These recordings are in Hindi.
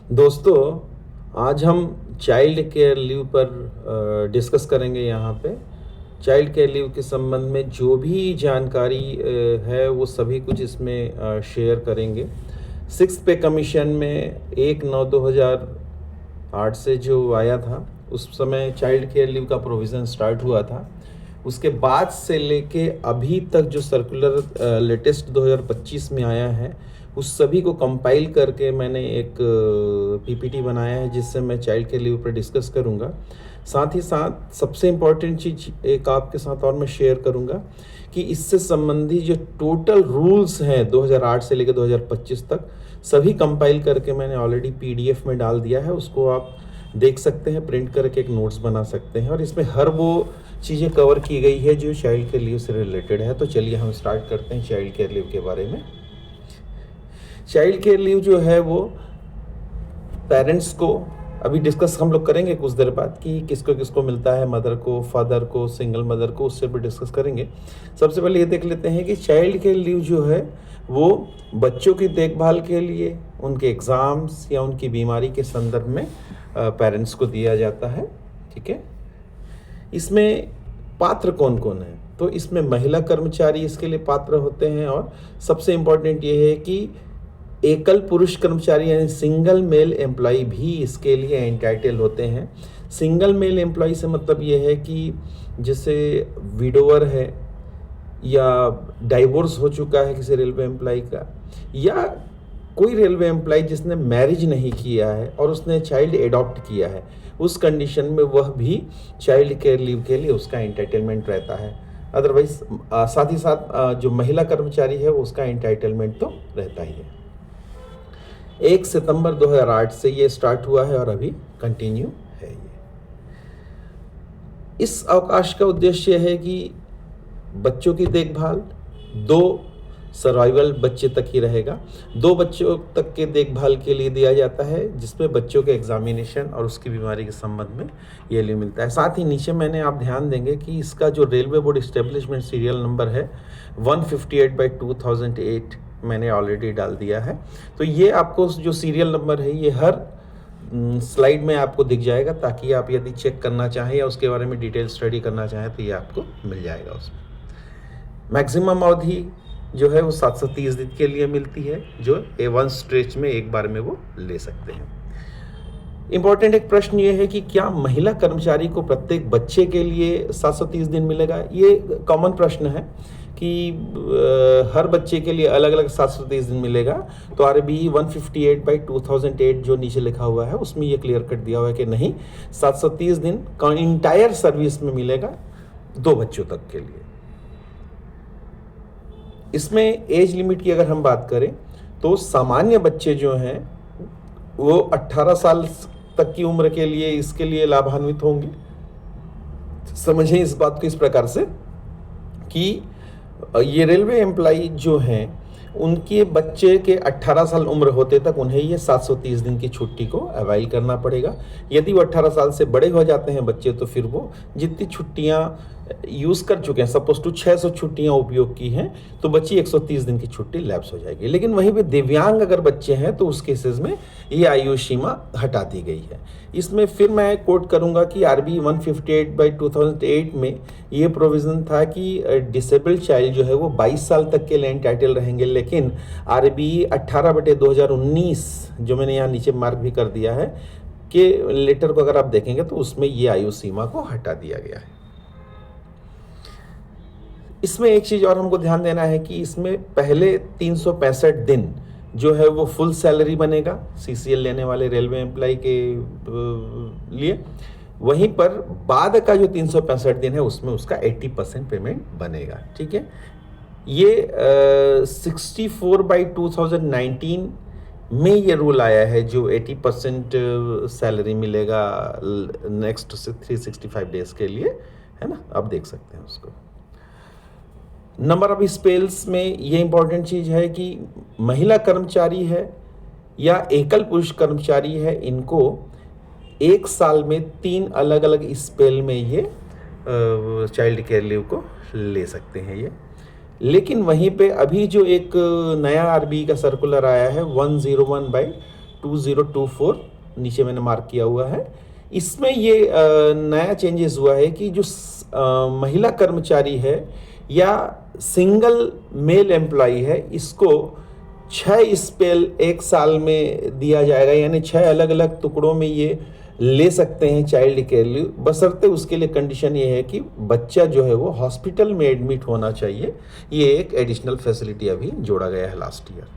दोस्तों, आज हम चाइल्ड केयर लीव पर डिस्कस करेंगे। यहाँ पे चाइल्ड केयर लीव के संबंध में जो भी जानकारी है वो सभी कुछ इसमें शेयर करेंगे। सिक्स पे कमीशन में 1/9/2008 से जो आया था, उस समय चाइल्ड केयर लीव का प्रोविज़न स्टार्ट हुआ था। उसके बाद से लेके अभी तक जो सर्कुलर लेटेस्ट 2025 में आया है, उस सभी को कंपाइल करके मैंने एक पीपीटी बनाया है, जिससे मैं चाइल्ड केयर लीव पर डिस्कस करूँगा। साथ ही साथ सबसे इम्पॉर्टेंट चीज़ एक आपके साथ और मैं शेयर करूँगा कि इससे संबंधी जो टोटल रूल्स हैं 2008 से लेकर 2025 तक, सभी कंपाइल करके मैंने ऑलरेडी पीडीएफ में डाल दिया है। उसको आप देख सकते हैं, प्रिंट करके एक नोट्स बना सकते हैं, और इसमें हर वो चीज़ें कवर की गई है जो चाइल्ड केयर लीव से रिलेटेड है। तो चलिए हम स्टार्ट करते हैं चाइल्ड केयर लीव के बारे में। चाइल्ड केयर लीव जो है वो पेरेंट्स को अभी डिस्कस हम लोग करेंगे कुछ देर बाद कि किसको किसको मिलता है, मदर को, फादर को, सिंगल मदर को, उससे भी डिस्कस करेंगे। सबसे पहले ये देख लेते हैं कि चाइल्ड केयर लीव जो है वो बच्चों की देखभाल के लिए, उनके एग्ज़ाम्स या उनकी बीमारी के संदर्भ में पेरेंट्स को दिया जाता है। ठीक है, इसमें पात्र कौन कौन है? तो इसमें महिला कर्मचारी इसके लिए पात्र होते हैं, और सबसे इम्पोर्टेंट ये है कि एकल पुरुष कर्मचारी यानी सिंगल मेल एम्प्लॉय भी इसके लिए एंटाइटल होते हैं। सिंगल मेल एम्प्लॉय से मतलब ये है कि जैसे विडोवर है या डाइवोर्स हो चुका है किसी रेलवे एम्प्लॉय का, या कोई रेलवे एम्प्लॉय जिसने मैरिज नहीं किया है और उसने चाइल्ड एडॉप्ट किया है, उस कंडीशन में वह भी चाइल्ड केयर लीव के लिए उसका एंटाइटलमेंट रहता है। अदरवाइज साथ ही साथ जो महिला कर्मचारी है उसका एंटाइटलमेंट तो रहता ही है। 1 सितंबर 2008 से ये स्टार्ट हुआ है और अभी कंटिन्यू है ये। इस अवकाश का उद्देश्य है कि बच्चों की देखभाल, 2 सर्वाइवल बच्चे तक ही रहेगा, 2 बच्चों तक के देखभाल के लिए दिया जाता है, जिसमें बच्चों के एग्जामिनेशन और उसकी बीमारी के संबंध में ये लीव मिलता है। साथ ही नीचे मैंने आप ध्यान देंगे कि इसका जो railway board establishment serial number है 158/2008 मैंने ऑलरेडी डाल दिया है। तो ये आपको जो सीरियल नंबर है ये हर स्लाइड में आपको दिख जाएगा, ताकि आप यदि चेक करना चाहें या उसके बारे में डिटेल स्टडी करना चाहें तो ये आपको मिल जाएगा उसमें। मैक्सिमम अवधि जो है वो 730 दिन के लिए मिलती है, जो A1 स्ट्रेच में एक बार में वो ले सकते हैं। इम्पॉर्टेंट एक प्रश्न ये है कि क्या महिला कर्मचारी को प्रत्येक बच्चे के लिए 730 दिन मिलेगा? ये कॉमन प्रश्न है कि हर बच्चे के लिए अलग अलग 730 दिन मिलेगा। तो RB 158/2008 जो नीचे लिखा हुआ है उसमें ये क्लियर कट दिया हुआ है कि नहीं, 730 दिन इंटायर सर्विस में मिलेगा 2 बच्चों तक के लिए। इसमें एज लिमिट की अगर हम बात करें तो सामान्य बच्चे जो हैं वो 18 साल तक की उम्र के लिए इसके लिए लाभान्वित होंगे। समझें इस बात को इस प्रकार से कि ये रेलवे एम्प्लॉय जो हैं उनके बच्चे के 18 साल उम्र होते तक उन्हें ये 730 दिन की छुट्टी को अवाइल करना पड़ेगा। यदि वो 18 साल से बड़े हो जाते हैं बच्चे, तो फिर वो जितनी छुट्टियां यूज़ कर चुके हैं, सपोज टू 600 छुट्टियां उपयोग की हैं, तो बच्ची 130 दिन की छुट्टी लैप्स हो जाएगी। लेकिन वहीं पे दिव्यांग अगर बच्चे हैं तो उस केसेस में ये आयु सीमा हटा दी गई है। इसमें फिर मैं कोट करूंगा कि RB 158/2008 में ये प्रोविज़न था कि डिसेबल्ड चाइल्ड जो है वो 22 साल तक के लिए एंटाइटल रहेंगे, लेकिन RB 18/2019 जो मैंने यहाँ नीचे मार्क भी कर दिया है कि लेटर को अगर आप देखेंगे तो उसमें ये आयु सीमा को हटा दिया गया है। इसमें एक चीज़ और हमको ध्यान देना है कि इसमें पहले 365 दिन जो है वो फुल सैलरी बनेगा CCL लेने वाले रेलवे एम्प्लॉय के लिए। वहीं पर बाद का जो 365 दिन है उसमें उसका 80% पेमेंट बनेगा। ठीक है, ये 64/2019 में ये रूल आया है जो 80% सैलरी मिलेगा नेक्स्ट 365 डेज के लिए, है ना। आप देख सकते हैं उसको। नंबर ऑफ स्पेल्स में ये इंपॉर्टेंट चीज़ है कि महिला कर्मचारी है या एकल पुरुष कर्मचारी है, इनको 1 साल में 3 अलग अलग स्पेल में ये चाइल्ड केयर लीव को ले सकते हैं ये। लेकिन वहीं पे अभी जो एक नया RB का सर्कुलर आया है 101/2023 2024 नीचे मैंने मार्क किया हुआ है। इसमें ये नया चेंजेस हुआ है कि जो महिला कर्मचारी है या सिंगल मेल एम्प्लॉय है, इसको 6 स्पेल एक साल में दिया जाएगा, यानी 6 अलग अलग टुकड़ों में ये ले सकते हैं चाइल्ड केयर लीव, बशर्ते उसके लिए कंडीशन ये है कि बच्चा जो है वो हॉस्पिटल में एडमिट होना चाहिए। ये एक एडिशनल फैसिलिटी अभी जोड़ा गया है last year.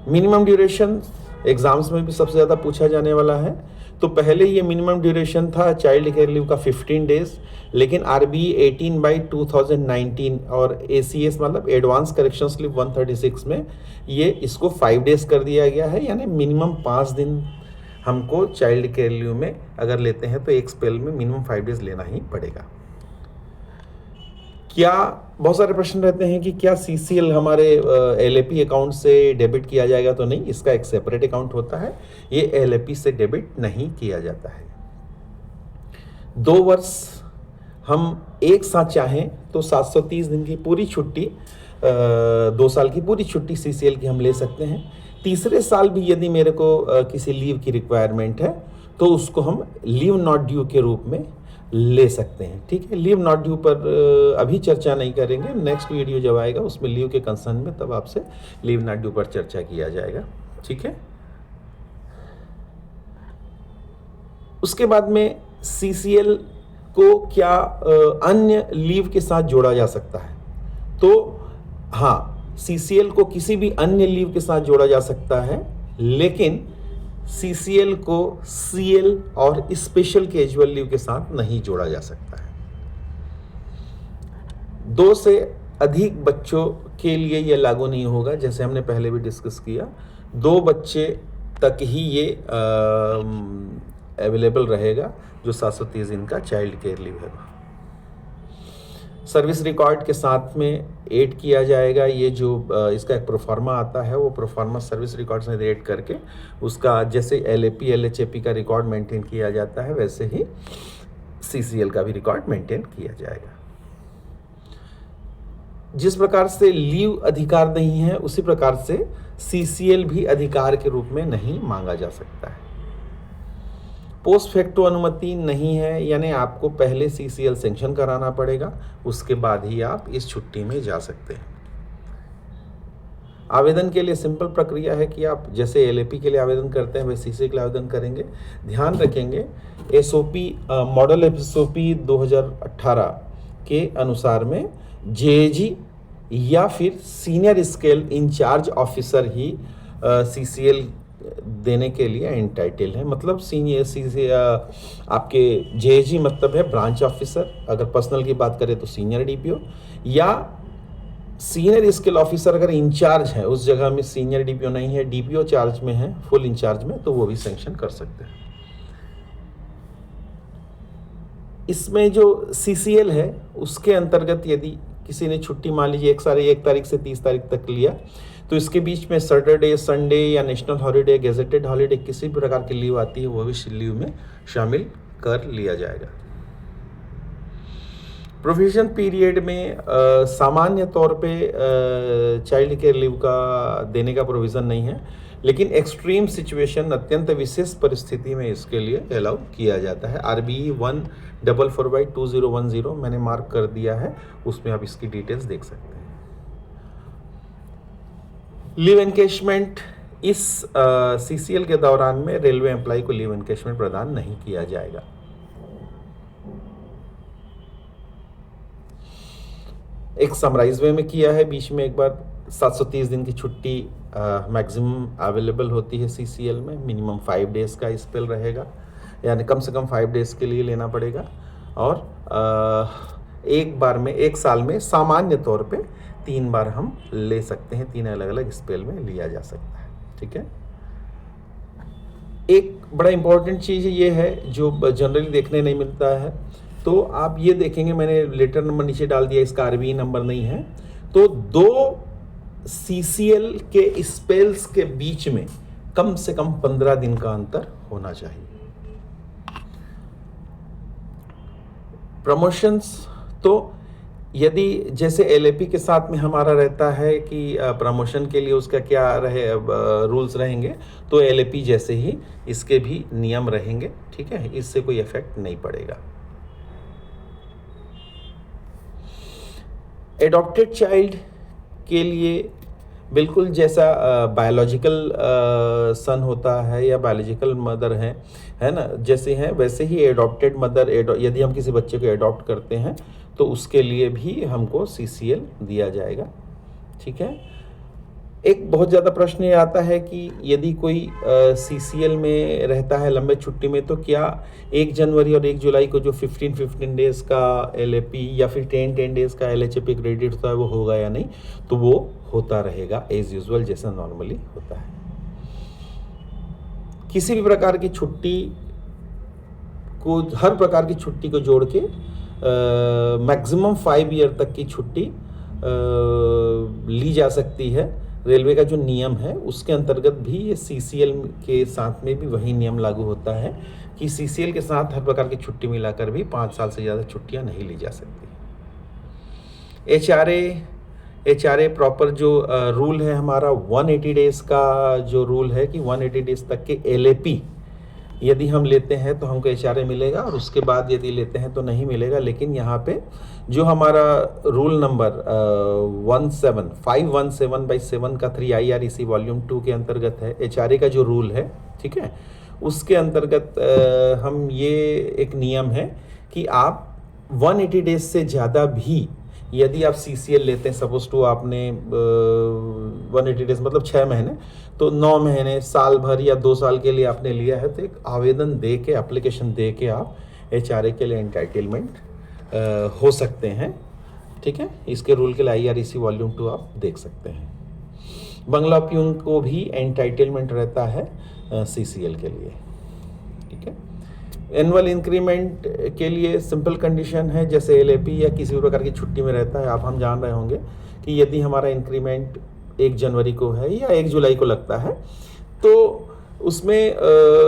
Minimum duration exams में भी सबसे ज़्यादा पूछा जाने वाला है। तो पहले ये मिनिमम ड्यूरेशन था चाइल्ड केयर लीव का 15 डेज, लेकिन RBE 18/2019 और ACS मतलब एडवांस करेक्शन स्लिप 136 में ये इसको 5 डेज कर दिया गया है, यानी मिनिमम 5 दिन हमको चाइल्ड केयर लीव में अगर लेते हैं तो एक स्पेल में मिनिमम 5 डेज लेना ही पड़ेगा। क्या बहुत सारे प्रश्न रहते हैं कि क्या CCL हमारे LAP अकाउंट से डेबिट किया जाएगा? तो नहीं, इसका एक सेपरेट अकाउंट होता है, ये LAP से डेबिट नहीं किया जाता है। 2 वर्ष हम एक साथ चाहें तो 730 दिन की पूरी छुट्टी, 2 साल की पूरी छुट्टी CCL की हम ले सकते हैं। तीसरे साल भी यदि मेरे को किसी लीव की रिक्वायरमेंट है तो उसको हम लीव नॉट ड्यू के रूप में ले सकते हैं। ठीक है, लीव नॉट ड्यू पर अभी चर्चा नहीं करेंगे, नेक्स्ट वीडियो जब आएगा उसमें लीव के कंसर्न में तब आपसे लीव नॉट ड्यू पर चर्चा किया जाएगा। ठीक है, उसके बाद में CCL को क्या अन्य लीव के साथ जोड़ा जा सकता है? तो हाँ, CCL को किसी भी अन्य लीव के साथ जोड़ा जा सकता है, लेकिन CCL को CL और स्पेशल कैजुअल लीव के साथ नहीं जोड़ा जा सकता है। 2 से अधिक बच्चों के लिए यह लागू नहीं होगा, जैसे हमने पहले भी डिस्कस किया। 2 बच्चे तक ही ये अवेलेबल रहेगा, जो 730 दिन का चाइल्ड केयर लीव है। सर्विस रिकॉर्ड के साथ में ऐड किया जाएगा ये जो इसका एक प्रोफार्मा आता है, वो प्रोफार्मा सर्विस रिकॉर्ड से ऐड करके उसका जैसे LAP LHAP का रिकॉर्ड मेंटेन किया जाता है, वैसे ही CCL का भी रिकॉर्ड मेंटेन किया जाएगा। जिस प्रकार से लीव अधिकार नहीं है, उसी प्रकार से CCL भी अधिकार के रूप में नहीं मांगा जा सकता है। पोस्ट फैक्टो अनुमति नहीं है, यानी आपको पहले CCL सैंक्शन कराना पड़ेगा, उसके बाद ही आप इस छुट्टी में जा सकते हैं। आवेदन के लिए सिंपल प्रक्रिया है कि आप जैसे LAP के लिए आवेदन करते हैं वैसे CCL के लिए आवेदन करेंगे। ध्यान रखेंगे, SOP मॉडल SOP 2018 के अनुसार में JAG या फिर सीनियर स्केल इंचार्ज ऑफिसर ही CCL देने के लिए एंटाइटल है। मतलब सीनियर आपके JAG मतलब है ब्रांच ऑफिसर, अगर पर्सनल की बात करें तो सीनियर DPO, या सीनियर स्केल ऑफिसर अगर इंचार्ज है उस जगह में सीनियर DPO नहीं है, DPO चार्ज में है, फुल इंचार्ज में, तो वो भी सैंक्शन कर सकते हैं। इसमें जो CCL है उसके अंतर्गत यदि किसी ने छुट्टी मान लीजिए 1 तारीख से 30 तारीख तक लिया, तो इसके बीच में सैटरडे, संडे या नेशनल हॉलीडे, गेजेटेड हॉलीडे किसी भी प्रकार की लीव आती है वो भी लीव में शामिल कर लिया जाएगा। प्रोविजन पीरियड में सामान्य तौर पे चाइल्ड केयर लीव का देने का प्रोविज़न नहीं है, लेकिन एक्सट्रीम सिचुएशन, अत्यंत विशेष परिस्थिति में इसके लिए अलाउ किया जाता है। RBE 144/2010 मैंने मार्क कर दिया है, उसमें आप इसकी डिटेल्स देख सकते हैं। लीव एनकेशमेंट, इस CCL के दौरान में रेलवे एम्प्लॉय को लीव एनकेशमेंट प्रदान नहीं किया जाएगा। एक समराइज वे में किया है, बीच में एक बार 730 दिन की छुट्टी मैक्सिमम अवेलेबल होती है CCL में, मिनिमम 5 डेज का स्पेल रहेगा, यानी कम से कम 5 डेज के लिए लेना पड़ेगा। और एक बार में, एक साल में सामान्य तौर पे 3 बार हम ले सकते हैं, 3 अलग अलग स्पेल में लिया जा सकता है। ठीक है, एक बड़ा इंपॉर्टेंट चीज़ ये है जो जनरली देखने नहीं मिलता है, तो आप ये देखेंगे मैंने लेटर नंबर नीचे डाल दिया, इसका RBE नंबर नहीं है, तो 2 CCL के स्पेल्स के बीच में कम से कम 15 दिन का अंतर होना चाहिए। प्रमोशंस, तो यदि जैसे एलएपी के साथ में हमारा रहता है कि प्रमोशन के लिए उसका क्या रहे रूल्स रहेंगे, तो एलएपी जैसे ही इसके भी नियम रहेंगे, ठीक है, इससे कोई इफेक्ट नहीं पड़ेगा। एडॉप्टेड चाइल्ड के लिए बिल्कुल जैसा बायोलॉजिकल सन होता है या बायोलॉजिकल मदर है ना, जैसे हैं वैसे ही एडॉप्टेड मदर, यदि हम किसी बच्चे को एडॉप्ट करते हैं तो उसके लिए भी हमको सीसीएल दिया जाएगा, ठीक है। एक बहुत ज़्यादा प्रश्न ये आता है कि यदि कोई सीसीएल में रहता है लंबे छुट्टी में, तो क्या 1 जनवरी और 1 जुलाई को जो 15 डेज़ का एलएपी या फिर 10 डेज़ का एलएचएपी क्रेडिट होता है वो होगा या नहीं, तो वो होता रहेगा एज यूजुअल जैसा नॉर्मली होता है। किसी भी प्रकार की छुट्टी को, हर प्रकार की छुट्टी को जोड़ के मैक्सिमम 5 ईयर तक की छुट्टी ली जा सकती है। रेलवे का जो नियम है उसके अंतर्गत भी ये सीसीएल के साथ में भी वही नियम लागू होता है कि सीसीएल के साथ हर प्रकार की छुट्टी मिलाकर भी 5 साल से ज़्यादा छुट्टियां नहीं ली जा सकती। एचआरए प्रॉपर जो रूल है हमारा 180 डेज़ का जो रूल है कि 180 डेज़ तक के एलएपी यदि हम लेते हैं तो हमको एचआरए मिलेगा, और उसके बाद यदि लेते हैं तो नहीं मिलेगा। लेकिन यहाँ पे जो हमारा रूल नंबर 517/7 का 3 IREC वॉल्यूम 2 के अंतर्गत है, एचआरए का जो रूल है, ठीक है, उसके अंतर्गत हम ये एक नियम है कि आप 180 डेज से ज़्यादा भी यदि आप सीसीएल लेते हैं, सपोज टू आपने 180 डेज मतलब 6 महीने, तो 9 महीने, साल भर या 2 साल के लिए आपने लिया है, तो एक आवेदन दे के, एप्लीकेशन दे के आप एचआरए के लिए एंटाइटलमेंट हो सकते हैं, ठीक है। इसके रूल के लिए IREC वॉल्यूम 2 आप देख सकते हैं। बंगला प्यून को भी एंटाइटलमेंट रहता है सीसीएल के लिए, ठीक है। एनुअल इंक्रीमेंट के लिए सिंपल कंडीशन है, जैसे एलएपी या किसी भी प्रकार की छुट्टी में रहता है। हम जान रहे होंगे कि यदि हमारा इंक्रीमेंट 1 जनवरी को है या 1 जुलाई को लगता है, तो उसमें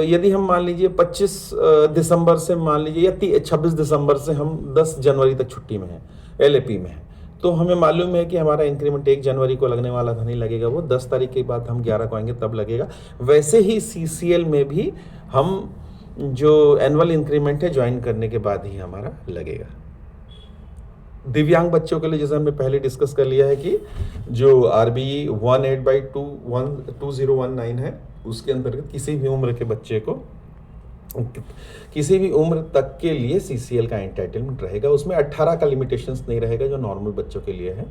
यदि हम मान लीजिए 25 दिसंबर से मान लीजिए या 26 दिसंबर से हम 10 जनवरी तक छुट्टी में हैं, एलएपी में है, तो हमें मालूम है कि हमारा इंक्रीमेंट 1 जनवरी को लगने वाला था, नहीं लगेगा, वो 10 तारीख के बाद हम 11 को आएंगे तब लगेगा। वैसे ही सीसीएल में भी हम जो एनुअल इंक्रीमेंट है ज्वाइन करने के बाद ही हमारा लगेगा। दिव्यांग बच्चों के लिए जैसे हमने पहले डिस्कस कर लिया है कि जो RBE 18/2019 है, उसके अंतर्गत किसी भी उम्र के बच्चे को, किसी भी उम्र तक के लिए सीसीएल का एंटाइटलमेंट रहेगा। उसमें 18 का लिमिटेशंस नहीं रहेगा जो नॉर्मल बच्चों के लिए है।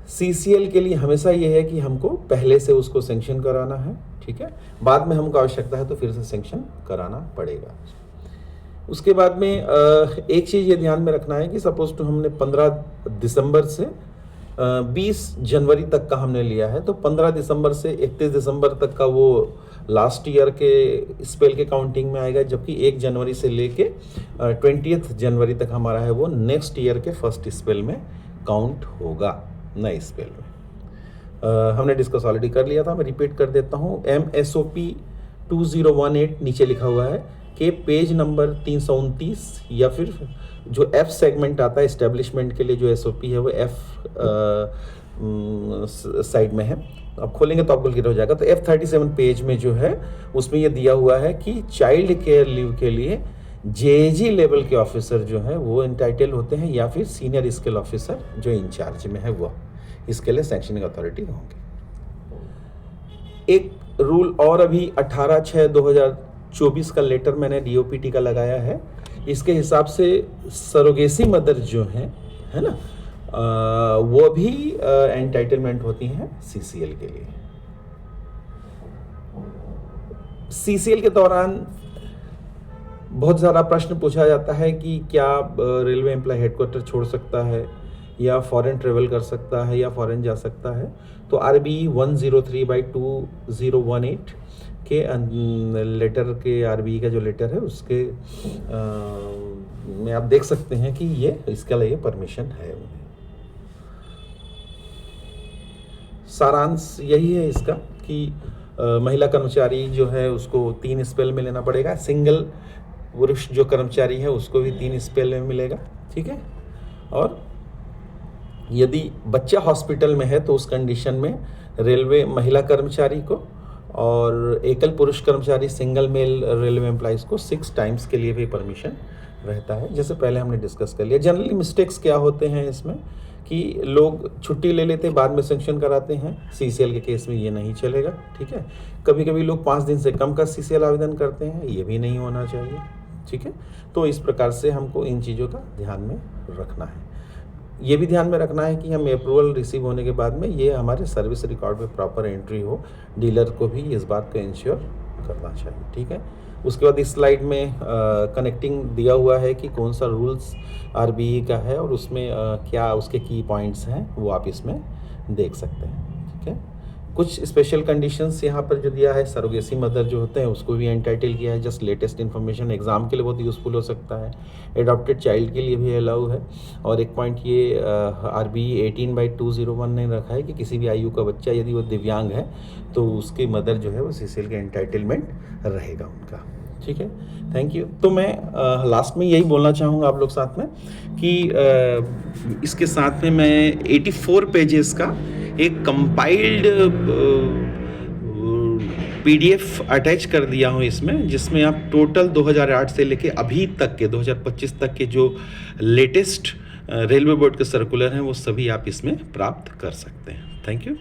सीसीएल के लिए हमेशा ये है कि हमको पहले से उसको सैंक्शन कराना है, ठीक है, बाद में हमको आवश्यकता है तो फिर से सैंक्शन कराना पड़ेगा। उसके बाद में एक चीज़ ये ध्यान में रखना है कि सपोज टू हमने 15 दिसंबर से 20 जनवरी तक का हमने लिया है, तो 15 दिसंबर से 31 दिसंबर तक का वो लास्ट ईयर के स्पेल के काउंटिंग में आएगा, जबकि 1 जनवरी से लेके 20 जनवरी तक हमारा है वो नेक्स्ट ईयर के फर्स्ट स्पेल में काउंट होगा, नए स्पेल में। हमने डिस्कस ऑलरेडी कर लिया था, मैं रिपीट कर देता हूँ। MSOP 2018 नीचे लिखा हुआ है कि पेज नंबर 329 या फिर जो F सेगमेंट आता है एस्टेब्लिशमेंट के लिए, जो SOP है वो F साइड में है। अब खोलेंगे तो आपको क्लियर हो जाएगा। तो F37 पेज में जो है उसमें ये दिया हुआ है कि चाइल्ड केयर लीव के लिए JG लेवल के ऑफिसर जो है वो एंटाइटल होते हैं, या फिर सीनियर स्किल ऑफिसर जो इंचार्ज में है वो इसके लिए सैंक्शनिंग अथॉरिटी होंगे। एक रूल और अभी 18/6/2024 का लेटर मैंने DOPT का लगाया है। इसके हिसाब से सरोगेसी मदर जो है ना, वो भी एंटाइटलमेंट होती हैं सीसीएल के लिए। सीसीएल के दौरान बहुत ज़्यादा प्रश्न पूछा जाता है कि क्या रेलवे एम्प्लॉय हेडक्वार्टर छोड़ सकता है या फॉरेन ट्रेवल कर सकता है या फॉरेन जा सकता है। तो RBE 103/2018 के लेटर के, RBE का जो लेटर है उसके में आप देख सकते हैं कि ये इसके लिए परमिशन है। सारांश यही है इसका कि महिला कर्मचारी जो है उसको 3 स्पेल में लेना पड़ेगा, सिंगल पुरुष जो कर्मचारी है उसको भी 3 स्पेल में मिलेगा, ठीक है। और यदि बच्चा हॉस्पिटल में है तो उस कंडीशन में रेलवे महिला कर्मचारी को और एकल पुरुष कर्मचारी सिंगल मेल रेलवे एम्प्लॉइज़ को 6 टाइम्स के लिए भी परमिशन रहता है, जैसे पहले हमने डिस्कस कर लिया। जनरली मिस्टेक्स क्या होते हैं इसमें कि लोग छुट्टी ले लेते बाद में सेंक्शन कराते हैं, सीसीएल के केस में ये नहीं चलेगा, ठीक है। कभी कभी लोग 5 दिन से कम का सीसीएल आवेदन करते हैं, ये भी नहीं होना चाहिए, ठीक है। तो इस प्रकार से हमको इन चीज़ों का ध्यान में रखना है। ये भी ध्यान में रखना है कि हम अप्रूवल रिसीव होने के बाद में ये हमारे सर्विस रिकॉर्ड में प्रॉपर एंट्री हो, डीलर को भी इस बात को इंश्योर करना चाहिए, ठीक है। उसके बाद इस स्लाइड में कनेक्टिंग दिया हुआ है कि कौन सा रूल्स आरबीई का है और उसमें क्या उसके की पॉइंट्स हैं वो आप इसमें देख सकते हैं, ठीक है। कुछ स्पेशल कंडीशंस यहाँ पर जो दिया है, सरोगेसी मदर जो होते हैं उसको भी एंटाइटल किया है, जस्ट लेटेस्ट इन्फॉर्मेशन एग्जाम के लिए बहुत यूज़फुल हो सकता है। एडॉप्टेड चाइल्ड के लिए भी अलाउ है। और एक पॉइंट ये आरबीई 18/201 ने रखा है कि किसी भी आयु का बच्चा यदि वो दिव्यांग है तो उसकी मदर जो है वो सीसीएल के एंटाइटलमेंट रहेगा उनका, ठीक है। Thank you. तो मैं लास्ट में यही बोलना चाहूँगा आप लोग साथ में कि इसके साथ में मैं 84 पेजेस का एक कंपाइल्ड पीडीएफ अटैच कर दिया हूँ इसमें, जिसमें आप टोटल 2008 से लेके अभी तक के 2025 तक के जो लेटेस्ट रेलवे बोर्ड के सर्कुलर हैं वो सभी आप इसमें प्राप्त कर सकते हैं। Thank you.